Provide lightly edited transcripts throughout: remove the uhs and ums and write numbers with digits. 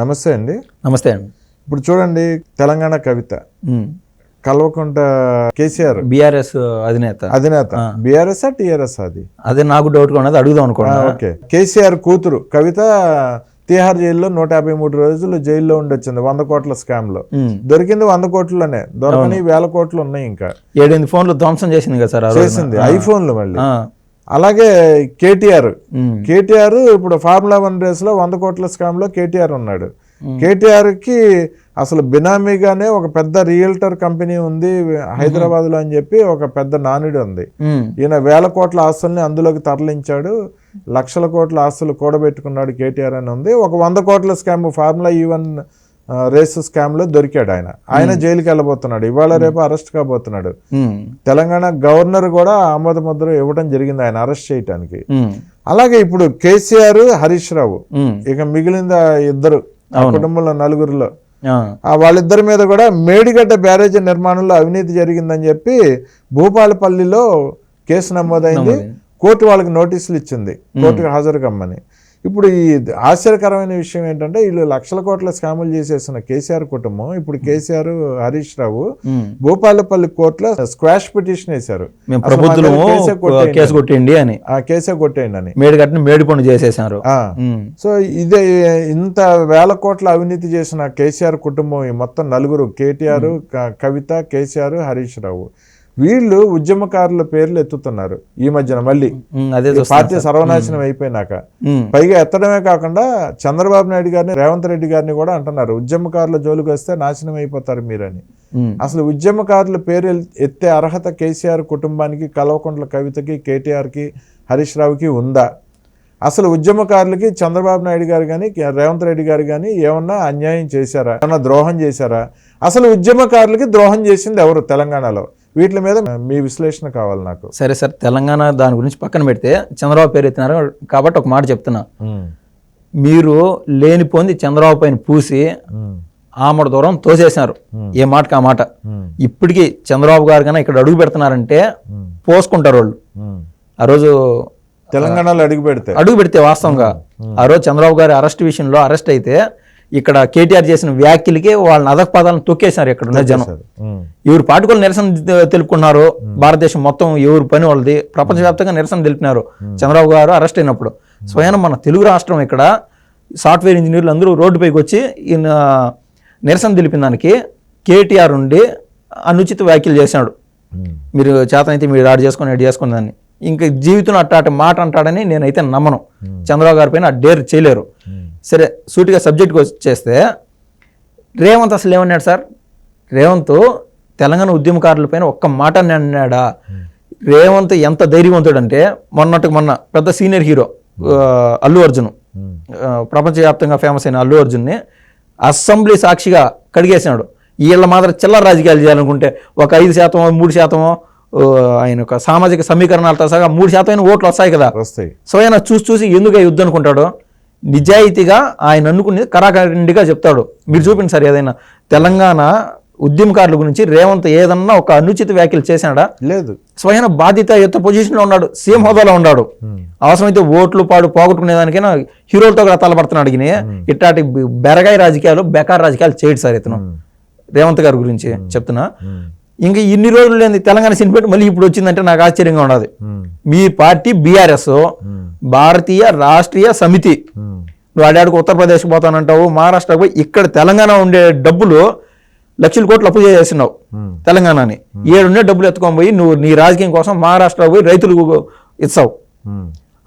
నమస్తే అండి. నమస్తే అండి. ఇప్పుడు చూడండి, తెలంగాణ కవిత కల్వకుంట కేసీఆర్ బీఆర్ఎస్ అధినేత బీఆర్ఎస్ టీఆర్ఎస్ అదే నాకు డౌట్ ఉన్నది, అడుగుదాం అనుకున్నా. ఓకే, కేసీఆర్ కూతురు కవిత తిహార్ జైల్లో 153 రోజులు జైల్లో ఉండొచ్చింది 100 కోట్ల స్కామ్ లో. దొరికింది 100 కోట్లలోనే, దొరకని 1000 కోట్లు ఉన్నాయి. ఇంకా 7 ఫోన్లు ధ్వంసం చేసింది కదా సార్, చేసింది ఐఫోన్లు మళ్ళీ. అలాగే కేటీఆర్ ఇప్పుడు ఫార్ములా 1 రేస్ లో 100 కోట్ల స్కామ్ లో కేటీఆర్ ఉన్నాడు. కేటీఆర్ కి అసలు బినామీగానే ఒక పెద్ద రియల్టర్ కంపెనీ ఉంది హైదరాబాద్ లో అని చెప్పి ఒక పెద్ద నానుడి ఉంది. ఈయన 1000 కోట్ల ఆస్తుల్ని అందులోకి తరలించాడు, లక్షల కోట్ల ఆస్తులు కూడబెట్టుకున్నాడు కేటీఆర్ అని ఉంది. ఒక 100 కోట్ల scam formula E1 race scam లో దొరికాడు ఆయన జైలుకి వెళ్ళబోతున్నాడు. ఇవాళ రేపు అరెస్ట్ కాబోతున్నాడు. తెలంగాణ గవర్నర్ కూడా ఆమోద ముద్ర ఇవ్వడం జరిగింది ఆయన అరెస్ట్ చేయటానికి. అలాగే ఇప్పుడు కేసీఆర్, హరీష్ రావు, ఇక మిగిలిన ఇద్దరు కుటుంబంలో నలుగురిలో వాళ్ళిద్దరి మీద కూడా మేడిగడ్డ బ్యారేజీ నిర్మాణంలో అవినీతి జరిగిందని చెప్పి భూపాలపల్లిలో కేసు నమోదైంది. కోర్టు వాళ్ళకి నోటీసులు ఇచ్చింది, కోర్టుకు హాజరు కమ్మని. ఇప్పుడు ఈ ఆశ్చర్యకరమైన విషయం ఏంటంటే, వీళ్ళు లక్షల కోట్ల స్కాములు చేసేసిన కేసీఆర్ కుటుంబం ఇప్పుడు కేసీఆర్, హరీష్ రావు భూపాలపల్లి కోర్టులో స్క్వాష్ పిటిషన్ వేశారు, కేసు కొట్టేయండి అని, మేడిపండు చేసేసారు. సో ఇదే ఇంత 1000 కోట్ల అవినీతి చేసిన కేసీఆర్ కుటుంబం ఈ మొత్తం నలుగురు, కేటీఆర్, కవిత, కేసీఆర్, హరీష్ రావు, వీళ్ళు ఉద్యమకారుల పేర్లు ఎత్తుతున్నారు ఈ మధ్యన. మళ్ళీ పార్టీ సర్వనాశనం అయిపోయినాక పైగా ఎత్తడమే కాకుండా చంద్రబాబు నాయుడు గారిని, రేవంత్ రెడ్డి గారిని కూడా అంటున్నారు, ఉద్యమకారుల జోలికి వస్తే నాశనం అయిపోతారు మీరని. అసలు ఉద్యమకారుల పేరు ఎత్తే అర్హత కేసీఆర్ కుటుంబానికి, కల్వకుంట్ల కవితకి, కేటీఆర్కి, హరీష్ రావుకి ఉందా? అసలు ఉద్యమకారులకి చంద్రబాబు నాయుడు గారు కానీ, రేవంత్ రెడ్డి గారు కానీ ఏమన్నా అన్యాయం చేశారా, ఏమన్నా ద్రోహం చేశారా? అసలు ఉద్యమకారులకి ద్రోహం చేసింది ఎవరు తెలంగాణలో? వీటి మీద మీ విశ్లేషణ కావాలి నాకు. సరే సార్, తెలంగాణ దాని గురించి పక్కన పెడితే చంద్రబాబు పేరు ఎత్తినారు కాబట్టి ఒక మాట చెప్తున్నా. మీరు లేనిపోంది చంద్రబాబు పైన పూసి ఆమడ దూరం తోసేసినారు, ఏ మాటకి ఆ మాట. ఇప్పటికీ చంద్రబాబు గారు కన్నా ఇక్కడ అడుగు పెడుతున్నారంటే పోసుకుంటారు వాళ్ళు. ఆ రోజు తెలంగాణలో అడుగు పెడితే వాస్తవంగా ఆ రోజు చంద్రబాబు గారి అరెస్ట్ విషయంలో అరెస్ట్ అయితే ఇక్కడ కేటీఆర్ చేసిన వ్యాఖ్యలకి వాళ్ళని అదక పదాలను తొక్కేశారు ఇక్కడ ఉన్న జనం. ఎవరు పాటుకోలు నిరసన తెలుపుకున్నారు, భారతదేశం మొత్తం ఎవరు పని వాళ్ళది, ప్రపంచవ్యాప్తంగా నిరసన తెలిపినారు చంద్రబాబు గారు అరెస్ట్ అయినప్పుడు. స్వయం మన తెలుగు రాష్ట్రం ఇక్కడ సాఫ్ట్వేర్ ఇంజనీర్లు అందరూ రోడ్డుపైకి వచ్చి ఈయన నిరసన తెలిపిన దానికి కేటీఆర్ ఉండి అనుచిత వ్యాఖ్యలు చేశాడు. మీరు చేతనైతే మీరు ఆడు చేసుకుని దాన్ని ఇంకా జీవితం అట్టాటి మాట అంటాడని నేనైతే నమ్మను. చంద్రబాబు గారి పైన డేర్ చేయలేరు. సరే, సూటిగా సబ్జెక్ట్కి వచ్చేస్తే రేవంత్ అసలు ఏమన్నాడు సార్? రేవంత్ తెలంగాణ ఉద్యమకారుల పైన ఒక్క మాట అన్నాడా? రేవంత్ ఎంత ధైర్యవంతుడు అంటే మొన్న పెద్ద సీనియర్ హీరో అల్లు అర్జున్, ప్రపంచవ్యాప్తంగా ఫేమస్ అయిన అల్లు అర్జున్ని అసెంబ్లీ సాక్షిగా కడిగేసినాడు. వీళ్ళ మాత్రం చిల్లర రాజకీయాలు చేయాలనుకుంటే ఒక 5%, 3% ఆయన ఒక సామాజిక సమీకరణాలతో సహా 3% ఓట్లు వస్తాయి కదా. స్వయం చూసి ఎందుకు యుద్ధం అనుకుంటాడు? నిజాయితీగా ఆయన అనుకునేది కరాఖండిగా చెప్తాడు. మీరు చూపిండి సార్ ఏదైనా తెలంగాణ ఉద్యమకారుల గురించి రేవంత్ ఏదన్నా ఒక అనుచిత వ్యాఖ్యలు చేశాడా? లేదు. స్వయం బాధ్యతాయుత పొజిషన్లో ఉన్నాడు, సీఎం హోదాలో ఉన్నాడు. అవసరమైతే ఓట్లు పోగొట్టుకునేదానికైనా హీరోలతో కూడా తలపడుతున్నాడు. ఇట్లాంటి బెరగాయి రాజకీయాలు, బెకార్ రాజకీయాలు చేయడు సార్ ఇతను. రేవంత్ గారి గురించి చెప్తున్నా. ఇంకా ఇన్ని రోజులు లేని తెలంగాణ సినిమా మళ్ళీ ఇప్పుడు వచ్చిందంటే నాకు ఆశ్చర్యంగా ఉన్నది. మీ పార్టీ బీఆర్ఎస్, భారతీయ రాష్ట్రీయ సమితి, నువ్వు ఆడాడికి ఉత్తరప్రదేశ్ పోతానంటావు, మహారాష్ట్రకు పోయి ఇక్కడ తెలంగాణ ఉండే డబ్బులు లక్షల కోట్లు అప్పు చేసేసినావు తెలంగాణని. 7 ఉండే డబ్బులు ఎత్తుకొని పోయి నువ్వు నీ రాజకీయం కోసం మహారాష్ట్రకు పోయి రైతులకు ఇస్తావు.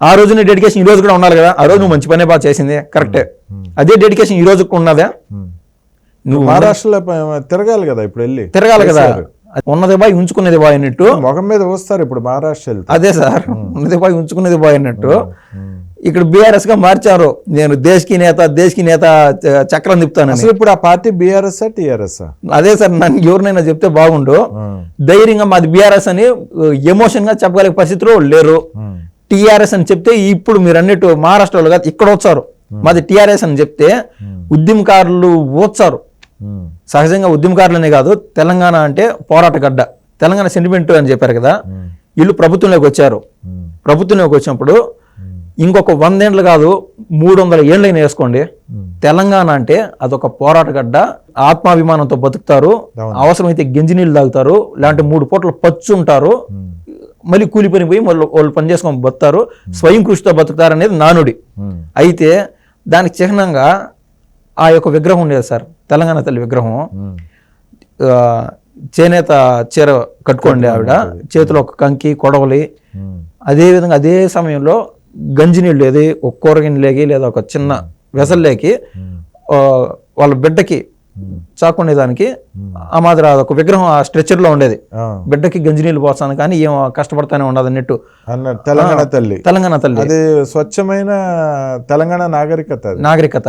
ఆ రోజు నీ డెడికేషన్ ఈ రోజు కూడా ఉండాలి కదా. ఆ రోజు నువ్వు మంచి పనే బాగా చేసింది, కరెక్టే. అదే డెడికేషన్ ఈ రోజు ఉన్నదా? నువ్వు మహారాష్ట్రలో తిరగాలి కదా, ఇప్పుడు వెళ్ళి తిరగాలి కదా. ఉన్నది బాయ్ ఉంచుకునేది బాయ్ అన్నట్టు మొఖం మీద వస్తారు ఇప్పుడు మహారాష్ట్ర. అదే సార్, ఉన్నది బాయ్ ఉంచుకునేది బాయ్ అన్నట్టు ఇక్కడ బీఆర్ఎస్ గా మార్చారు. నేను దేశకి నేత చక్రం తిప్పుతాను. అసలు ఇప్పుడు ఆ పార్టీ బీఆర్ఎస్ టీఆర్ఎస్? అదే సార్, నన్ను ఎవరినైనా చెప్తే బాగుండు. ధైర్యంగా మాది బీఆర్ఎస్ అని ఎమోషన్ గా చెప్పగలిగే పరిస్థితిలో లేరు. టీఆర్ఎస్ అని చెప్తే ఇప్పుడు మీరు అన్నట్టు మహారాష్ట్రలో కాదు ఇక్కడ వచ్చారు. మాది టీఆర్ఎస్ అని చెప్తే ఉద్యమకారులు వచ్చారు. సహజంగా ఉద్యమకారులనే కాదు, తెలంగాణ అంటే పోరాట గడ్డ, తెలంగాణ సెంటిమెంట్ అని చెప్పారు కదా. వీళ్ళు ప్రభుత్వంలోకి వచ్చారు. ప్రభుత్వంలోకి వచ్చినప్పుడు ఇంకొక 100 ఏళ్ళు కాదు 300 ఏళ్ళైనా వేసుకోండి, తెలంగాణ అంటే అదొక పోరాట గడ్డ. ఆత్మాభిమానంతో బతుకుతారు, అవసరమైతే గంజి నీళ్ళు తాగుతారు, లేదంటే 3 పూటలు పచ్చు ఉంటారు, మళ్ళీ కూలి పని పోయి వాళ్ళు పని చేసుకొని బతుకుతారు, స్వయం కృషితో బతుకుతారు అనేది నానుడి. అయితే దానికి చిహ్నంగా ఆ యొక్క విగ్రహం ఉండేది సార్, తెలంగాణ తల్లి విగ్రహం. చేనేత చీర కట్టుకోండి ఆవిడ, చేతిలో ఒక కంకి కొడవలి. అదేవిధంగా అదే సమయంలో గంజి నీళ్ళు ఏది ఒక కూరగిన్నెలేకి లేదా ఒక చిన్న వెసల్లేకి వాళ్ళ బిడ్డకి చాకుండేదానికి ఆ మాదిరి ఒక విగ్రహం ఆ స్ట్రెచర్ లో ఉండేది. బిడ్డకి గంజి నీళ్ళు పోస్తాను కానీ ఏం కష్టపడతానే ఉండదు అన్నట్టు తెలంగాణ తల్లి. అది స్వచ్ఛమైన తెలంగాణ నాగరికత.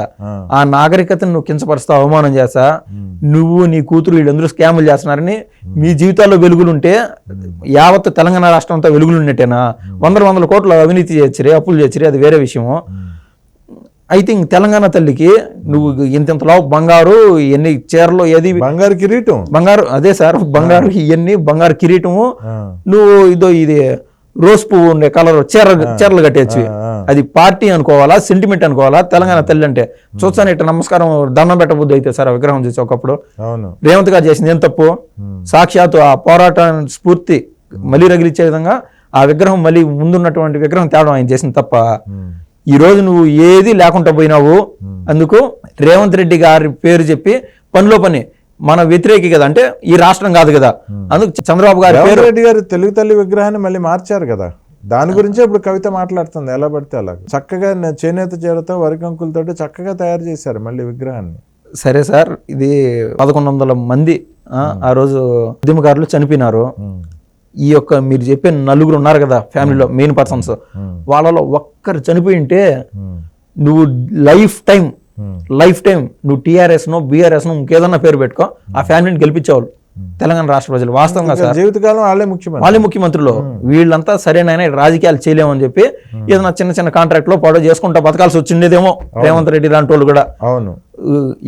ఆ నాగరికతను నువ్వు కించపరుస్తావు, అవమానం చేస్తా, నువ్వు నీ కూతురు వీళ్ళందరూ స్కాములు చేస్తున్నారని మీ జీవితాల్లో వెలుగులుంటే యావత్ తెలంగాణ రాష్ట్రం అంతా వెలుగులు ఉన్నట్టేనా? 100 కోట్ల అవినీతి చేయొచ్చురే, అప్పులు చేయొచ్చురే, అది వేరే విషయము. అయితే తెలంగాణ తల్లికి నువ్వు ఇంతలో బంగారు ఎన్ని చీరలు, ఏది బంగారు కిరీటం, బంగారు అదే సార్ బంగారు ఇవన్నీ బంగారు కిరీటము, నువ్వు ఇది రోజ్ పువ్వు ఉండే కలర్ చీరలు కట్టేచ్చు. అది పార్టీ అనుకోవాలా, సెంటిమెంట్ అనుకోవాలా? తెలంగాణ తల్లి అంటే చూస్తాను ఇట్లా నమస్కారం దండం పెట్టబుద్ధి అయితే సార్ ఆ విగ్రహం చూసి ఒకప్పుడు. రేవంత్ గారు చేసింది ఏం తప్పు? సాక్షాత్తు ఆ పోరాట స్ఫూర్తి మళ్ళీ రగిలిచ్చే విధంగా ఆ విగ్రహం మళ్ళీ ముందున్నటువంటి విగ్రహం తేవడం ఆయన చేసిన తప్ప. ఈ రోజు నువ్వు ఏది లేకుండా పోయినావు. అందుకు రేవంత్ రెడ్డి గారి పేరు చెప్పి పనిలో పని మన వ్యతిరేకి కదా, అంటే ఈ రాష్ట్రం కాదు కదా, అందుకు చంద్రబాబు గారి పేరు. రెడ్డి గారు తెలుగు తల్లి విగ్రహాన్ని మళ్ళీ మార్చారు కదా, దాని గురించే ఇప్పుడు కవిత మాట్లాడుతుంది. ఎలా పడితే అలా చక్కగా చేనేత చీరతో వరికంకులతో చక్కగా తయారు చేశారు మళ్ళీ విగ్రహాన్ని. సరే సార్, ఇది 1100 మంది ఆ రోజు ఉద్యమకారులు చనిపోయినారు. ఈ యొక్క మీరు చెప్పే 4 ఉన్నారు కదా ఫ్యామిలీలో మెయిన్ పర్సన్స్, వాళ్ళలో ఒక్కరు చనిపోయి ఉంటే నువ్వు లైఫ్ టైం నువ్వు టీఆర్ఎస్ నో బీఆర్ఎస్ నో ఇంకేదన్నా పేరు పెట్టుకో, ఆ ఫ్యామిలీని గెలిపించేవాళ్ళు తెలంగాణ రాష్ట్ర ప్రజలు. వాస్తవంగా సార్ జీవితకాలం వాళ్ళే ముఖ్యమంత్రులు. వీళ్ళంతా సరైన రాజకీయాలు చేయలేమని చెప్పి ఏదైనా చిన్న కాంట్రాక్ట్ లో పాడో చేసుకుంటా బతకాల్సి వచ్చిండేదేమో రేవంత్ రెడ్డి లాంటి వాళ్ళు కూడా. అవును,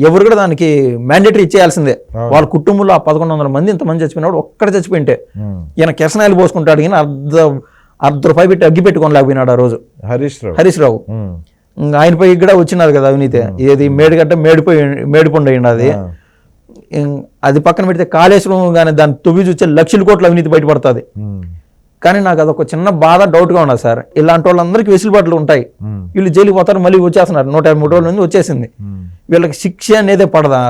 ఎవరు కూడా దానికి మ్యాండేటరీ ఇచ్చేయాల్సిందే. వాళ్ళ కుటుంబంలో ఆ 1100 మంది ఇంతమంది చచ్చిపోయినాడు, ఒక్కడ చచ్చిపోయింటే ఈయన కిరసనాయలు పోసుకుంటాడు కానీ అర్ధ రూపాయి పెట్టి అగ్గి పెట్టుకొని లేకపోయినాడు ఆ రోజు హరీష్ రావు. ఆయనపై కూడా వచ్చినారు కదా అవినీతి, ఏది మేడిగడ్డ మేడిపండు అయ్యింది. అది పక్కన పెడితే కాళేశ్వరం కానీ దాన్ని తొవ్వి చూస్తే లక్షల కోట్ల అవినీతి బయటపడుతుంది. కానీ నాకు అదొక చిన్న బాధ, డౌట్గా ఉన్నది సార్. ఇలాంటి వాళ్ళందరికీ వెసులుబాట్లు ఉంటాయి, వీళ్ళు జైలుకి పోతారు, మళ్ళీ వచ్చేస్తున్నారు. 153 రోజుల నుంచి వచ్చేసింది, వీళ్ళకి శిక్ష అనేదే పడదా?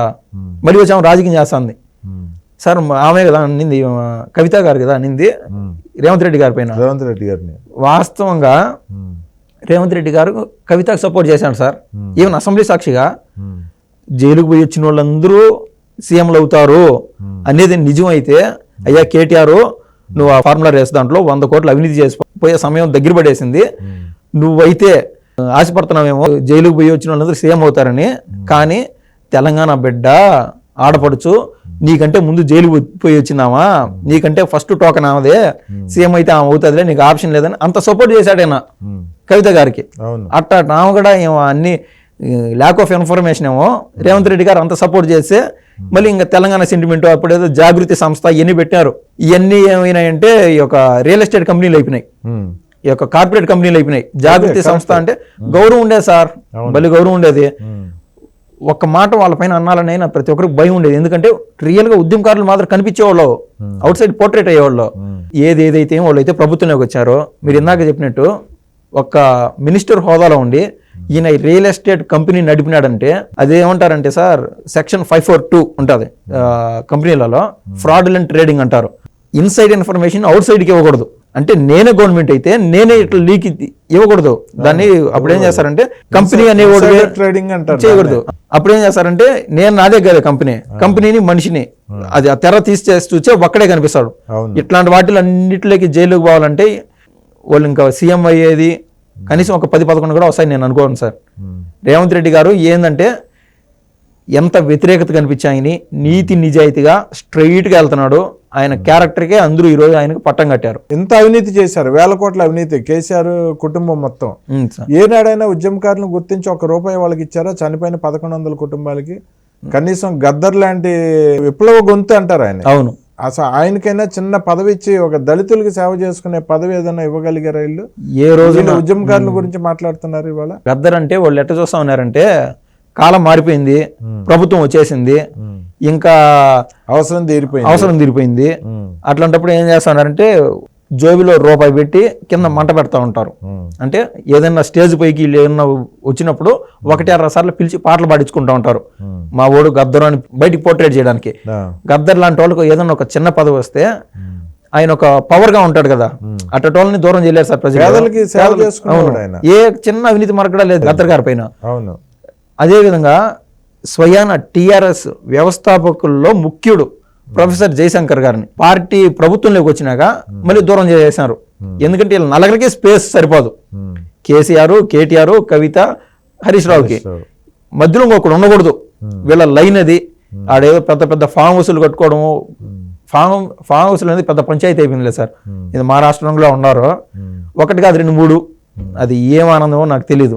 మళ్ళీ వచ్చాము రాజకీయం చేస్తుంది సార్. ఆమె కదా నింది, కవిత గారు కదా నింది రేవంత్ రెడ్డి గారి పైన. వాస్తవంగా రేవంత్ రెడ్డి గారు కవితకు సపోర్ట్ చేశాడు సార్. ఈవెన్ అసెంబ్లీ సాక్షిగా జైలుకు పోయి వచ్చిన వాళ్ళందరూ సీఎంలు అవుతారు అనేది నిజం అయితే, అయ్యా కేటీఆర్ నువ్వు ఆ ఫార్ములా రేస్ దాంట్లో 100 కోట్లు అవినీతి చేసిపోయే సమయం దగ్గర పడేసింది, నువ్వైతే ఆశపడుతున్నావేమో జైలుకు పోయి వచ్చిన వాళ్ళందరూ సీఎం అవుతారని. కానీ తెలంగాణ బిడ్డ ఆడపడుచు, నీకంటే ముందు జైలు పోయి వచ్చినామా, నీకంటే ఫస్ట్ టోకన్ ఆమెదే, సీఎం అయితే ఆమె అవుతుందిలే, నీకు ఆప్షన్ లేదని అంత సపోర్ట్ చేశాడైనా కవిత గారికి. అట్లా ఆమె కూడా అన్ని ల్యాక్ ఆఫ్ ఇన్ఫర్మేషన్ ఏమో రేవంత్ రెడ్డి గారు అంత సపోర్ట్ చేస్తే మళ్ళీ ఇంకా తెలంగాణ సెంటిమెంట్ అప్పుడేదో జాగృతి సంస్థ ఇవన్నీ పెట్టారు. ఇవన్నీ ఏమైనాయంటే ఈ యొక్క రియల్ ఎస్టేట్ కంపెనీలు అయిపోయినాయి, ఈ యొక్క కార్పొరేట్ కంపెనీలు అయిపోయినాయి. జాగృతి సంస్థ అంటే గౌరవం ఉండేది సార్, మళ్ళీ గౌరవం ఉండేది. ఒక్క మాట వాళ్ళపైన అన్నాలని నా ప్రతి ఒక్కరికి భయం ఉండేది. ఎందుకంటే రియల్ గా ఉద్యమకారులు మాత్రం కనిపించేవాళ్ళు, అవుట్ సైడ్ పోర్ట్రేట్ అయ్యేవాళ్ళు. ఏదైతే వాళ్ళు అయితే ప్రభుత్వంలోకి వచ్చారో, మీరు ఇందాక చెప్పినట్టు ఒక మినిస్టర్ హోదాలో ఉండి ఈయన రియల్ ఎస్టేట్ కంపెనీ నడిపినాడంటే అదేమంటారంటే సార్, సెక్షన్ 542 ఉంటుంది కంపెనీలలో, ఫ్రాడులెంట్ ట్రేడింగ్ అంటారు. ఇన్సైడ్ ఇన్ఫర్మేషన్ అవుట్ సైడ్కి ఇవ్వకూడదు. అంటే నేనే గవర్నమెంట్ అయితే నేనే ఇట్లా లీక్ ఇవ్వకూడదు. దాన్ని అప్పుడు ఏం చేస్తారంటే కంపెనీ అనేవాడు చేయకూడదు. అప్పుడు ఏం చేస్తారంటే నేను నాదే కదా కంపెనీని మనిషిని అది ఆ తెర తీసి చూస్తే ఒక్కడే కనిపిస్తాడు. ఇట్లాంటి వాటిలో అన్నిటిలోకి జైలుకి పోవాలంటే వాళ్ళు ఇంకా సీఎం అయ్యేది కనీసం ఒక 10-11 కూడా వస్తాయి నేను అనుకోను సార్. రేవంత్ రెడ్డి గారు ఏంటంటే ఎంత వ్యతిరేకత కనిపించాయని నీతి నిజాయితీగా స్ట్రైట్గా వెళ్తున్నాడు. ఆయన క్యారెక్టర్కే అందరూ ఈరోజు ఆయనకు పట్టం కట్టారు. ఎంత అవినీతి చేశారు, 1000 కోట్ల అవినీతి. కేసీఆర్ కుటుంబం మొత్తం ఏనాడైనా ఉద్యమకారులను గుర్తించి ₹1 వాళ్ళకి ఇచ్చారా? చనిపోయిన 1100 కుటుంబాలకి కనీసం గద్దర్ లాంటి విప్లవ గొంతు అంటారు ఆయన. అవును, అసలు ఆయనకైనా చిన్న పదవి ఇచ్చి ఒక దళితులకి సేవ చేసుకునే పదవి ఏదైనా ఇవ్వగలిగారా వీళ్ళు? ఏ రోజు ఉద్యమకారుల గురించి మాట్లాడుతున్నారు ఇవాళ. గద్దరంటే వాళ్ళు ఎట్ట చూస్తా ఉన్నారంటే కాలం మారిపోయింది, ప్రభుత్వం వచ్చేసింది, ఇంకా అవసరం తీరిపోయింది. అట్లాంటప్పుడు ఏం చేస్తున్నారంటే జోబిలో రూపాయి పెట్టి కింద మంట పెడతా ఉంటారు. అంటే ఏదైనా స్టేజ్ పైకి ఏదైనా వచ్చినప్పుడు 1-2 సార్లు పిలిచి పాటలు పాడించుకుంటా ఉంటారు. మా ఓడు గద్దరు అని బయటికి పోర్ట్రేట్ చేయడానికి. గద్దర్ లాంటి వాళ్ళకు ఏదైనా ఒక చిన్న పదవి వస్తే ఆయన ఒక పవర్ గా ఉంటాడు కదా, అట్టటోళ్ళని దూరం చేయలేరు సార్ ప్రజలు. ఏ చిన్న అవినీతి మరకడా లేదు గద్దర్ గారి పైన. అదే విధంగా స్వయాన టిఆర్ఎస్ వ్యవస్థాపకుల్లో ముఖ్యుడు ప్రొఫెసర్ జయశంకర్ గారిని పార్టీ ప్రభుత్వంలోకి వచ్చినాక మళ్ళీ దూరం చేశారు. ఎందుకంటే వీళ్ళ నలుగురికి స్పేస్ సరిపోదు. కేసీఆర్, కేటీఆర్, కవిత, హరీష్ రావుకి మధ్యలో ఇంకొకడు ఉండకూడదు. వీళ్ళ లైన్ అది. ఆడేదో పెద్ద పెద్ద ఫామ్ హౌస్లు కట్టుకోవడము, ఫామ్ హౌస్లు అనేది పెద్ద పంచాయతీ అయిపోయింది సార్. ఇది మహారాష్ట్రంలో ఉన్నారు, 1 కాదు 2, 3. అది ఏం ఆనందమో నాకు తెలియదు.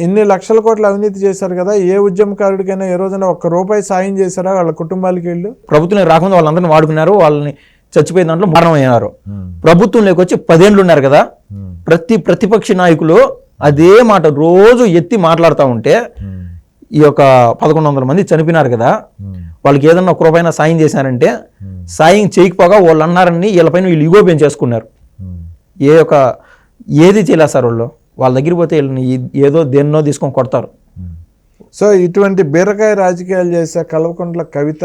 ఇన్ని లక్షల కోట్ల అవినీతి చేశారు కదా, ఏ ఉద్యమకారుడికైనా ఏ రోజున ₹1 సాయం చేశారా వాళ్ళ కుటుంబాలకి? వీళ్ళు ప్రభుత్వం రాకుండా వాళ్ళందరినీ వాడుకున్నారు, వాళ్ళని చచ్చిపోయిన దాంట్లో మరణమయ్యారు. ప్రభుత్వంలోకి వచ్చి 10 ఏళ్ళు ఉన్నారు కదా, ప్రతిపక్ష నాయకులు అదే మాట రోజు ఎత్తి మాట్లాడుతూ ఉంటే ఈ యొక్క 1100 మంది చనిపోయినారు కదా, వాళ్ళకి ఏదన్నా ₹1 సాయం చేశారంటే సాయం చేయకపోగా వాళ్ళు అన్నారని వీళ్ళపైన వీళ్ళు ఇగో పెంచేసుకున్నారు. ఏది చేయలేదు సార్ వాళ్ళు. వాళ్ళ దగ్గరికి పోతే వీళ్ళని ఏదో దేన్నో తీసుకొని కొడతారు. సో ఇటువంటి బీరకాయ రాజకీయాలు చేసే కల్వకుంట్ల కవిత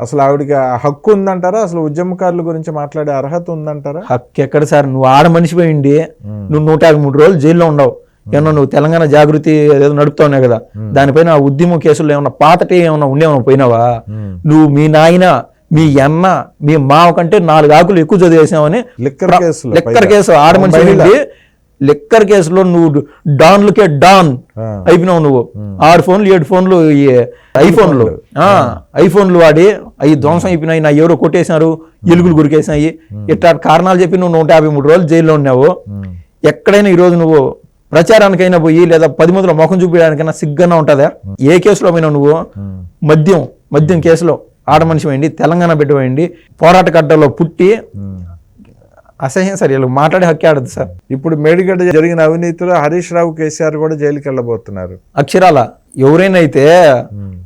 అసలు ఆవిడకి హక్కు ఉందంటారా? అసలు ఉద్యమకారుల గురించి మాట్లాడే అర్హత ఉందంటారా? హక్కు ఎక్కడ సార్? నువ్వు ఆడ మనిషి పోయిండి, నువ్వు 153 రోజులు జైల్లో ఉండవు. ఏమన్నా నువ్వు తెలంగాణ జాగృతి ఏదో నడుపుతావున్నావు కదా, దానిపైన ఉద్యమ కేసులు ఏమన్నా పాతటే ఏమన్నా ఉండేమన్నా పోయినావా? నువ్వు మీ నాయన, మీ అన్న, మీ మావ కంటే 4 ఆకులు ఎక్కువ చదివేసామని లెక్కర్ కేసు ఆడ మనిషి లెక్కర్ కేసులో నువ్వు డాన్లకే డాన్ అయిపోయినావు. నువ్వు 6 ఫోన్లు 7 ఫోన్లు ఐఫోన్లు వాడి అవి ధ్వంసం అయిపోయినాయి, నా ఎవరో కొట్టేసినారు, ఎలుగులు గురికేసినాయి, ఇట్లా కారణాలు చెప్పి నువ్వు 153 రోజులు జైల్లో ఉన్నావు. ఎక్కడైనా ఈరోజు నువ్వు ప్రచారానికైనా పోయి లేదా 10 మందిలో ముఖం చూపించడానికైనా సిగ్గుగా ఉంటుందా? ఏ కేసులో పోయినావు నువ్వు? మద్యం కేసులో ఆడ మనిషి పోయింది, తెలంగాణ బిడ్డ పోయింది, పోరాట గడ్డలో పుట్టి అసహ్యం సార్. వీళ్ళు మాట్లాడే హక్కే ఆడదు సార్. ఇప్పుడు మేడిగడ్డ జరిగిన అవినీతిలో హరీష్ రావు, కేసీఆర్ కూడా జైలుకి వెళ్ళబోతున్నారు. అక్షరాల ఎవరైనా అయితే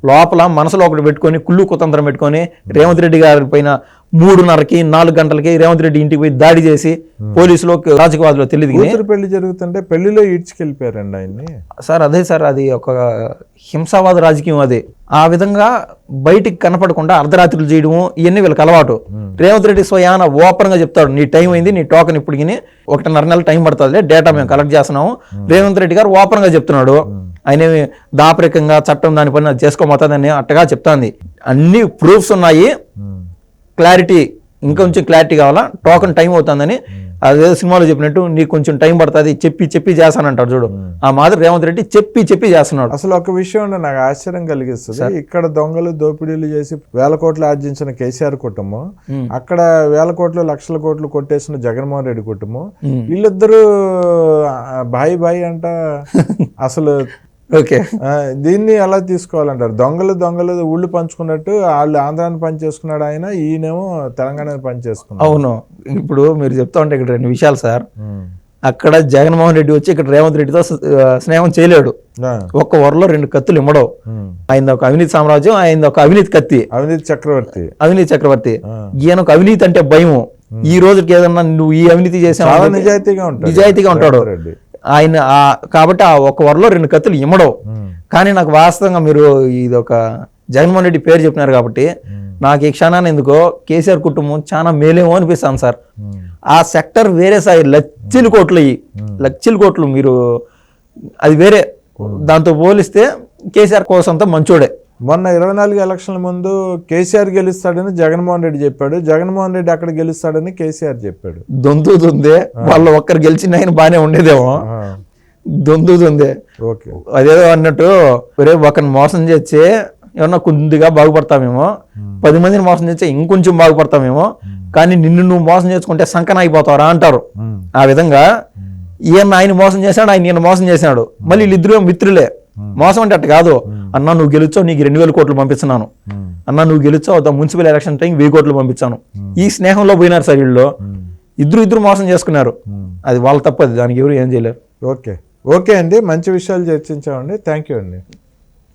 లోపల మనసులో ఒకటి పెట్టుకొని కుళ్ళు కుతంత్రం పెట్టుకొని రేవంత్ రెడ్డి గారి పైన 3:30కి 4 గంటలకి రేవంత్ రెడ్డి ఇంటికి పోయి దాడి చేసి పోలీసులో రాజకీయవాదులో తెలియదు పెళ్లి జరుగుతుంటే పెళ్లిలో ఈడ్చుకెళ్ళిపోయారండి ఆయన్ని సార్. అదే సార్, అది ఒక హింసావాద రాజకీయం. అది ఆ విధంగా బయటికి కనపడకుండా అర్ధరాత్రులు చేయడము ఇవన్నీ వీళ్ళకి అలవాటు. రేవంత్ రెడ్డి స్వయాన ఓపెన్ గా చెప్తాడు, నీ టైం అయింది, నీ టోకెన్ ఇప్పటికి 1.5 నెలల టైం పడుతుంది, డేటా మేము కలెక్ట్ చేస్తున్నాము. రేవంత్ రెడ్డి గారు ఓపెన్ గా చెప్తున్నాడు. ఆయన దాపరికంగా చట్టం దానిపైన చేసుకోబోతుందని అట్టగా చెప్తాంది. అన్ని ప్రూఫ్స్ ఉన్నాయి. క్లారిటీ, ఇంకొంచెం క్లారిటీ కావాలా, టోకెన్ టైం అవుతుందని అదేదో సినిమాలో చెప్పినట్టు నీకు కొంచెం టైం పడుతుంది, చెప్పి చేస్తానంటాడు చూడు. ఆ మాదిరి రేవంత్ రెడ్డి చెప్పి చేస్తున్నాడు. అసలు ఒక విషయం నాకు ఆశ్చర్యం కలిగిస్తుంది. ఇక్కడ దొంగలు దోపిడీలు చేసి 1000 కోట్లు ఆర్జించిన కేసీఆర్ కుటుంబం, అక్కడ 1000 కోట్లు 1,00,000 కోట్లు కొట్టేసిన జగన్మోహన్ రెడ్డి కుటుంబం, వీళ్ళిద్దరూ బాయ్ అంట. అసలు ఓకే, దీన్ని ఎలా తీసుకోవాలంటారు? దొంగలు ఊళ్ళు పంచుకున్నట్టు వాళ్ళు ఆంధ్రాన్ని పనిచేసుకున్నాడు ఆయన, ఈయనేమో తెలంగాణని పనిచేసుకున్నాడు. అవును, ఇప్పుడు మీరు చెప్తా ఉంటే ఇక్కడ 2 విషయాలు సార్. అక్కడ జగన్మోహన్ రెడ్డి వచ్చి ఇక్కడ రేవంత్ రెడ్డితో స్నేహం చేయలేడు. ఒక్క వరలో 2 కత్తులు ఇమ్మడవు. ఆయన ఒక అవినీతి సామ్రాజ్యం, ఆయన ఒక అవినీతి కత్తి, అవినీతి చక్రవర్తి. ఈయన ఒక అవినీతి అంటే భయము. ఈ రోజుకి ఏదన్నా నువ్వు ఈ అవినీతి చేసావు, నిజాయితీగా ఉంటాడు ఆయన. కాబట్టి ఆ ఒక్క వరలో 2 కత్తులు ఇమ్మడవు. కానీ నాకు వాస్తవంగా మీరు ఇది ఒక జగన్మోహన్ రెడ్డి పేరు చెప్పినారు కాబట్టి నాకు ఈ క్షణాన్ని ఎందుకో కేసీఆర్ కుటుంబం చాలా మేలేమో అనిపిస్తాను సార్. ఆ సెక్టర్ వేరే సార్, లక్షల కోట్లు మీరు అది వేరే. దాంతో పోలిస్తే కేసీఆర్ కోసంతో మంచోడే. మొన్న 24 ఎలక్షన్ల ముందు కేసీఆర్ గెలుస్తాడని జగన్మోహన్ రెడ్డి చెప్పాడు, జగన్మోహన్ రెడ్డి అక్కడ గెలుస్తాడని కేసీఆర్ చెప్పాడు. దొందే వాళ్ళు ఒక్కరు గెలిచిన ఆయన బాగానే ఉండేదేమో. దొందే అదేదో అన్నట్టు ఒకరిని మోసం చేస్తే ఏమన్నా కొద్దిగా బాగుపడతామేమో, 10 మందిని మోసం చేస్తే ఇంకొంచెం బాగుపడతామేమో, కానీ నిన్ను నువ్వు మోసం చేసుకుంటే సంకన అయిపోతావరా అంటారు. ఆ విధంగా ఈయన ఆయన మోసం చేశాడు, ఆయన మోసం చేశాడు. మళ్ళీ వీళ్ళిద్దరూ మిత్రులే. మోసం అంటే అట్ట కాదు. అన్నా నువ్వు గెలుచావు, నీకు 2,000 కోట్లు పంపిస్తున్నాను. అన్నా నువ్వు గెలుచావు, మున్సిపల్ ఎలక్షన్ టైం 1,000 కోట్లు పంపించాను. ఈ స్నేహంలో పోయినారు సార్ వీళ్ళు. ఇద్దరు మోసం చేసుకున్నారు. అది వాళ్ళ తప్పది, దానికి ఎవరు ఏం చేయలేరు. ఓకే అండి, మంచి విషయాలు చర్చించామండి. థ్యాంక్ యూ అండి.